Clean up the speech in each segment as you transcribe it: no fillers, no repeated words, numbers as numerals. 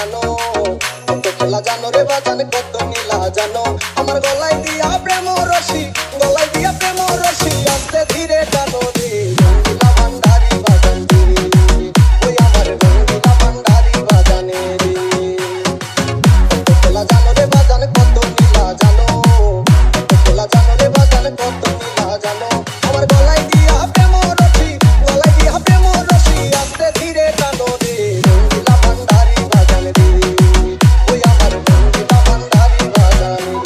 জানো কত খেলা জানো রে বাজান কত নীলা জানো আমার গলায় দিয়া প্রেম রশি গলায় দিয়া প্রেম রশি আস্তে ধীরে টানো রে রঙ্গিলা ভান্ডারি বাজান রে ওই আমার রঙ্গিলা ভান্ডারি বাজানে রে কত খেলা জানো রে বাজান কত নীলা জানো কত খেলা জানো রে বাজান কত নীলা জানো আমার গলায় দিয়া প্রেম রশি গলায় দিয়া প্রেম রশি আস্তে ধীরে টানো রে রঙ্গিলা ভান্ডারি বাজান রে ওই আমার রঙ্গিলা ভান্ডারি বাজান রে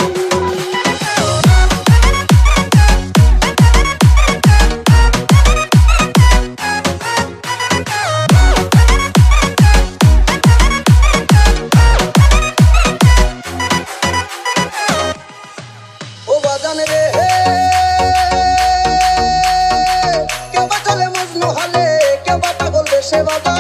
ও বাজান রে কে বাজালে মজনু হালে কে বাটা বলবে সে বাবা